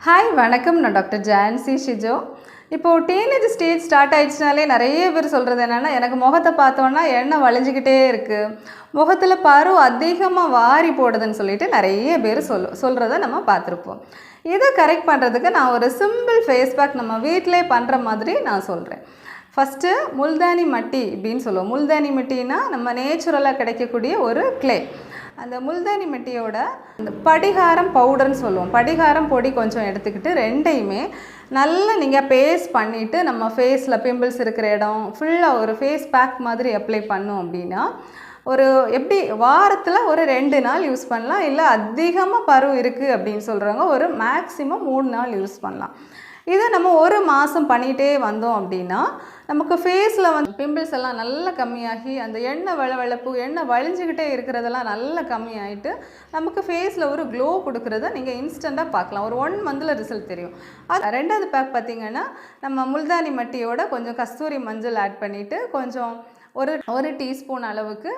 Hi வணக்கம். நான் doctor Jhansi Shijo. இப்போது டீனேஜ் ஸ்டேஜ் ஸ்டார்ட் ஆயிடுச்சுனாலே நிறைய பேர் சொல்கிறது என்னென்னா, எனக்கு முகத்தை பார்த்தோன்னா எண்ணெய் வழிஞ்சிக்கிட்டே இருக்குது, முகத்தில் பரு அதிகமாக வாரி போடுதுன்னு சொல்லிட்டு நிறைய பேர் சொல்கிறத நம்ம பார்த்துருப்போம். இதை கரெக்ட் பண்ணுறதுக்கு நான் ஒரு சிம்பிள் ஃபேஸ் பேக் நம்ம வீட்டிலே பண்ணுற மாதிரி நான் சொல்கிறேன். ஃபஸ்ட்டு முல்தானி மட்டி அப்படின்னு சொல்லுவோம். முல்தானி மட்டின்னா நம்ம நேச்சுரலாக கிடைக்கக்கூடிய ஒரு க்ளே. அந்த முல்தானி மட்டியோட அந்த படிகாரம் பவுடர்னு சொல்லுவோம். படிகாரம் பொடி கொஞ்சம் எடுத்துக்கிட்டு ரெண்டையுமே நல்லா நீங்கள் பேஸ்ட் பண்ணிவிட்டு நம்ம ஃபேஸில் பிம்பிள்ஸ் இருக்கிற இடம் ஃபுல்லாக ஒரு ஃபேஸ் பேக் மாதிரி அப்ளை பண்ணோம் அப்படின்னா ஒரு எப்படி வாரத்தில் ஒரு 2 நாள் யூஸ் பண்ணலாம். இல்லை அதிகமாக பரு இருக்குது அப்படின்னு சொல்கிறவங்க ஒரு மேக்ஸிமம் 3 நாள் யூஸ் பண்ணலாம். இதை நம்ம ஒரு மாதம் பண்ணிகிட்டே வந்தோம் அப்படின்னா நமக்கு ஃபேஸில் வந்து பிம்பிள்ஸ் எல்லாம் நல்லா கம்மியாகி அந்த எண்ணெய் வளவளப்பு எண்ணெய் வழிஞ்சிக்கிட்டே இருக்கிறதெல்லாம் நல்லா கம்மியாகிட்டு நமக்கு ஃபேஸில் ஒரு க்ளோ கொடுக்குறத நீங்கள் இன்ஸ்டண்ட்டாக பார்க்கலாம். ஒரு 1 மந்தில் ரிசல்ட் தெரியும். அது ரெண்டாவது பேக் பார்த்திங்கன்னா நம்ம முல்தானி மட்டியோட கொஞ்சம் கஸ்தூரி மஞ்சள் ஆட் பண்ணிவிட்டு கொஞ்சம் ஒரு டீஸ்பூன் அளவுக்கு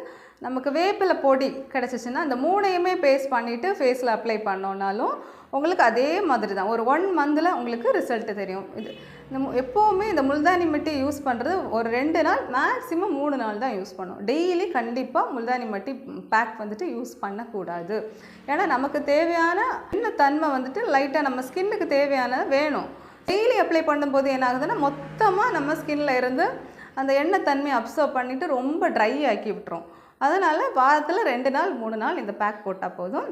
நமக்கு வேப்பிலை பொடி கிடச்சிச்சின்னா அந்த 3ஐயுமே பேஸ்ட் பண்ணிவிட்டு ஃபேஸில் அப்ளை பண்ணோன்னாலும் உங்களுக்கு அதே மாதிரி தான் ஒரு 1 மந்தில் உங்களுக்கு ரிசல்ட்டு தெரியும். இது எப்போவுமே இந்த முல்தானி மட்டி யூஸ் பண்ணுறது ஒரு 2 நாள் மேக்ஸிமம் 3 நாள் தான் யூஸ் பண்ணும். டெய்லி கண்டிப்பாக முல்தானி மட்டி பேக் வந்துட்டு யூஸ் பண்ணக்கூடாது. ஏன்னா நமக்கு தேவையான இன்னும் தன்மை வந்துட்டு லைட்டாக நம்ம ஸ்கின்னுக்கு தேவையான வேணும். டெய்லி அப்ளை பண்ணும்போது என்ன ஆகுதுன்னா மொத்தமாக நம்ம ஸ்கின்னில் இருந்து அந்த எண்ணெய் தன்மையை அப்சர்வ் பண்ணிவிட்டு ரொம்ப ட்ரை ஆக்கி விட்டுரும். அதனால் வாரத்தில் 2 நாள் 3 நாள் இந்த பேக் போட்டால் போதும்.